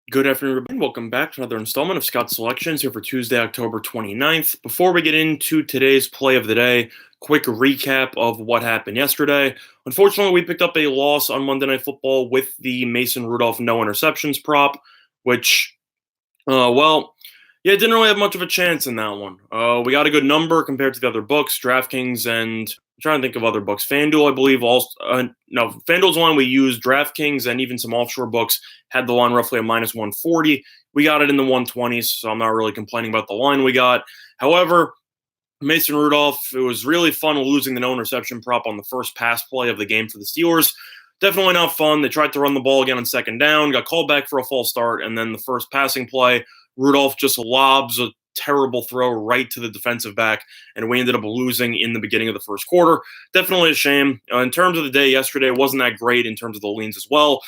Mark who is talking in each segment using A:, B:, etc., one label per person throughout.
A: Good afternoon, everybody. Welcome back to another installment of Scott's Selections here for Tuesday, October 29th. Before we get into today's play of the day, quick recap of what happened yesterday. Unfortunately, we picked up a loss on Monday Night Football with the Mason Rudolph no interceptions prop, which, didn't really have much of a chance in that one. We got a good number compared to the other books, DraftKings and I'm trying to think of other books. FanDuel, I believe, also. No, FanDuel's the one we used. DraftKings and even some offshore books had the line roughly a minus 140. We got it in the 120s, so I'm not really complaining about the line we got. However, Mason Rudolph, it was really fun losing the no interception prop on the first pass play of the game for the Steelers. Definitely not fun. They tried to run the ball again on second down, got called back for a false start, and then the first passing play, Rudolph just lobs a terrible throw right to the defensive back, and we ended up losing in the beginning of the first quarter. Definitely a shame. In terms of the day yesterday, it wasn't that great in terms of the leans as well.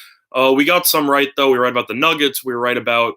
A: We got some right, though. We were right about the Nuggets. We were right about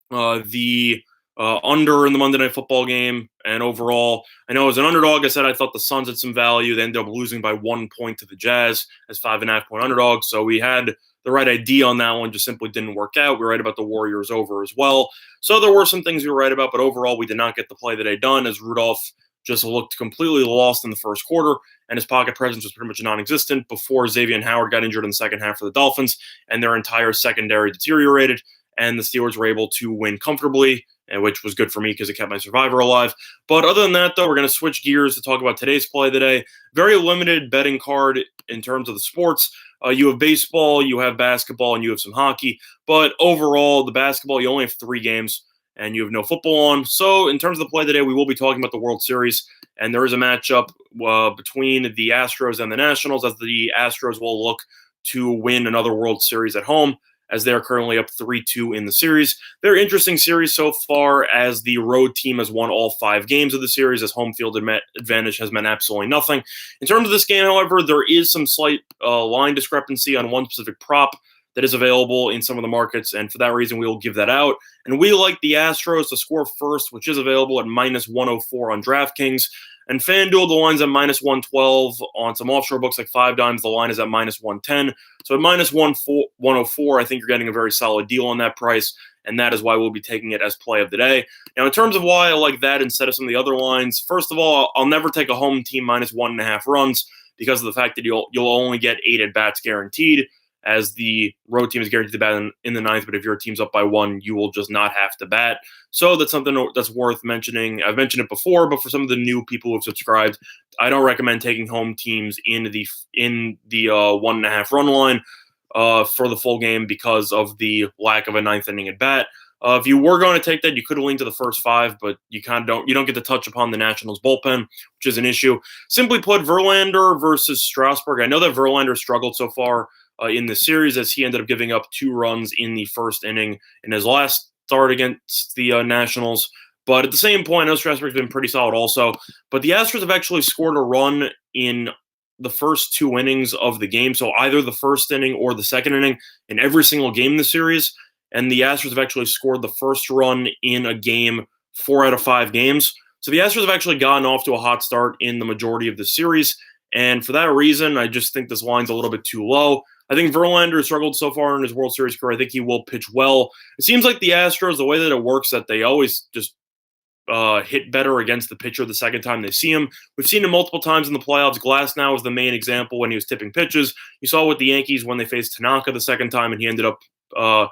A: the under in the Monday Night Football game. And overall, I know as an underdog, I said I thought the Suns had some value. They ended up losing by 1 point to the Jazz as 5.5-point underdogs. So we had the right idea on that one, just simply didn't work out. We were right about the Warriors over as well. So there were some things we were right about, but overall, we did not get the play that I'd done as Rudolph just looked completely lost in the first quarter, and his pocket presence was pretty much non-existent before Xavier Howard got injured in the second half for the Dolphins, and their entire secondary deteriorated, and the Steelers were able to win comfortably, which was good for me because it kept my survivor alive. But other than that, though, we're going to switch gears to talk about today's play of the day. Very limited betting card in terms of the sports. You have baseball, you have basketball, and you have some hockey. But overall, the basketball, you only have 3 games, and you have no football on. So in terms of the play today, we will be talking about the World Series, and there is a matchup between the Astros and the Nationals, as the Astros will look to win another World Series at home, as they're currently up 3-2 in the series. Very interesting series so far, as the road team has won all 5 games of the series, as home field advantage has meant absolutely nothing. In terms of this game, however, there is some slight line discrepancy on one specific prop that is available in some of the markets, and for that reason, we will give that out. And we like the Astros to score first, which is available at minus 104 on DraftKings. And FanDuel, the line's at minus 112. On some offshore books like 5 Dimes, the line is at minus 110. So at minus 104, I think you're getting a very solid deal on that price, and that is why we'll be taking it as play of the day. Now, in terms of why I like that instead of some of the other lines, first of all, I'll never take a home team minus 1.5 runs because of the fact that you'll only get 8 at-bats guaranteed, as the road team is guaranteed to bat in the ninth, but if your team's up by 1, you will just not have to bat. So that's something that's worth mentioning. I've mentioned it before, but for some of the new people who have subscribed, I don't recommend taking home teams in the 1.5 run line for the full game because of the lack of a ninth inning at bat. If you were going to take that, you could lean to the first 5, but you don't get to touch upon the Nationals bullpen, which is an issue. Simply put, Verlander versus Strasburg. I know that Verlander struggled so far in the series, as he ended up giving up 2 runs in the first inning in his last start against the Nationals. But at the same point, I know Strasburg's been pretty solid also. But the Astros have actually scored a run in the first 2 innings of the game, so either the first inning or the second inning in every single game in the series. And the Astros have actually scored the first run in a game 4 out of 5 games. So the Astros have actually gotten off to a hot start in the majority of the series. And for that reason, I just think this line's a little bit too low. I think Verlander has struggled so far in his World Series career. I think he will pitch well. It seems like the Astros, the way that it works, that they always just hit better against the pitcher the second time they see him. We've seen him multiple times in the playoffs. Glasnow is the main example when he was tipping pitches. You saw with the Yankees when they faced Tanaka the second time, and he ended up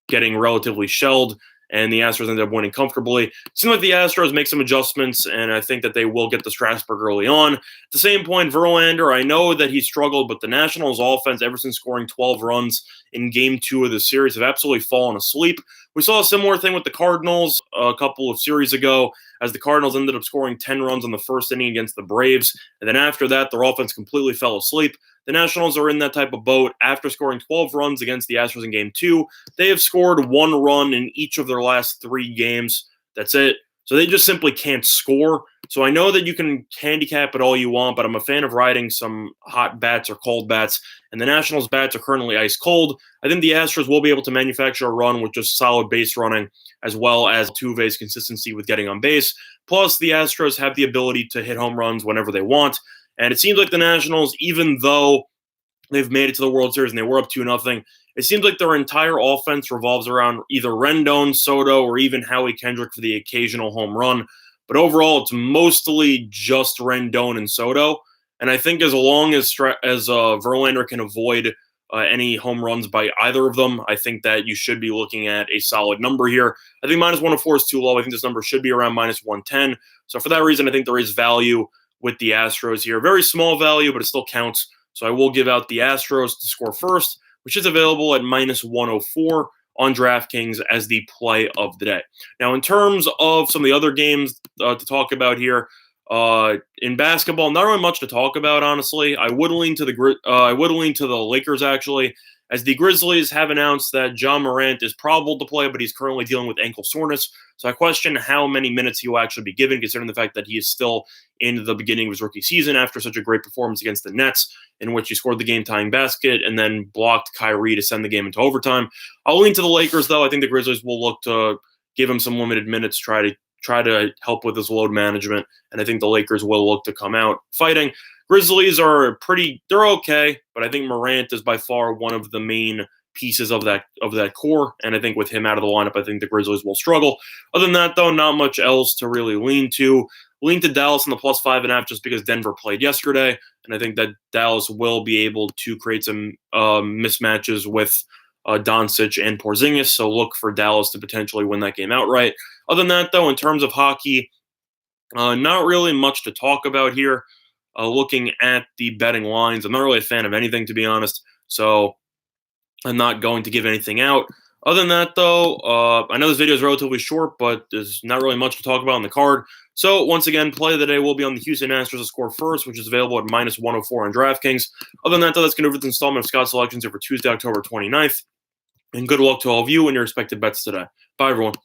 A: getting relatively shelled, and the Astros ended up winning comfortably. It seems like the Astros make some adjustments, and I think that they will get to Strasburg early on. At the same point, Verlander, I know that he struggled, but the Nationals offense, ever since scoring 12 runs in Game 2 of the series, have absolutely fallen asleep. We saw a similar thing with the Cardinals a couple of series ago, as the Cardinals ended up scoring 10 runs on the first inning against the Braves, and then after that, their offense completely fell asleep. The Nationals are in that type of boat. After scoring 12 runs against the Astros in Game 2, they have scored 1 run in each of their last 3 games. That's it. So they just simply can't score. So I know that you can handicap it all you want, but I'm a fan of riding some hot bats or cold bats, and the Nationals' bats are currently ice cold. I think the Astros will be able to manufacture a run with just solid base running, as well as Altuve's consistency with getting on base. Plus, the Astros have the ability to hit home runs whenever they want. And it seems like the Nationals, even though they've made it to the World Series and they were up 2-0. It seems like their entire offense revolves around either Rendon, Soto, or even Howie Kendrick for the occasional home run. But overall, it's mostly just Rendon and Soto. And I think as long as Verlander can avoid any home runs by either of them, I think that you should be looking at a solid number here. I think -104 is too low. I think this number should be around -110. So for that reason, I think there is value with the Astros here. Very small value, but it still counts. So I will give out the Astros to score first, which is available at -104 on DraftKings as the play of the day. Now, in terms of some of the other games to talk about here, in basketball, not really much to talk about, honestly. I would lean to the Lakers, actually, as the Grizzlies have announced that John Morant is probable to play, but he's currently dealing with ankle soreness. So I question how many minutes he will actually be given, considering the fact that he is still in the beginning of his rookie season after such a great performance against the Nets, in which he scored the game-tying basket and then blocked Kyrie to send the game into overtime. I'll lean to the Lakers, though. I think the Grizzlies will look to give him some limited minutes, try to help with his load management, and I think the Lakers will look to come out fighting. Grizzlies they're okay, but I think Morant is by far one of the main pieces of that core, and I think with him out of the lineup, I think the Grizzlies will struggle. Other than that, though, not much else to really lean to. Lean to Dallas in the +5.5 just because Denver played yesterday, and I think that Dallas will be able to create some mismatches with Doncic and Porzingis, so look for Dallas to potentially win that game outright. Other than that, though, in terms of hockey, not really much to talk about here. Looking at the betting lines, I'm not really a fan of anything, to be honest, so I'm not going to give anything out. Other than that, though, I know this video is relatively short, but there's not really much to talk about on the card. So, once again, play of the day will be on the Houston Astros to score first, which is available at -104 on DraftKings. Other than that, though, that's going to do for this installment of Scott's Selections here for Tuesday, October 29th. And good luck to all of you and your respective bets today. Bye, everyone.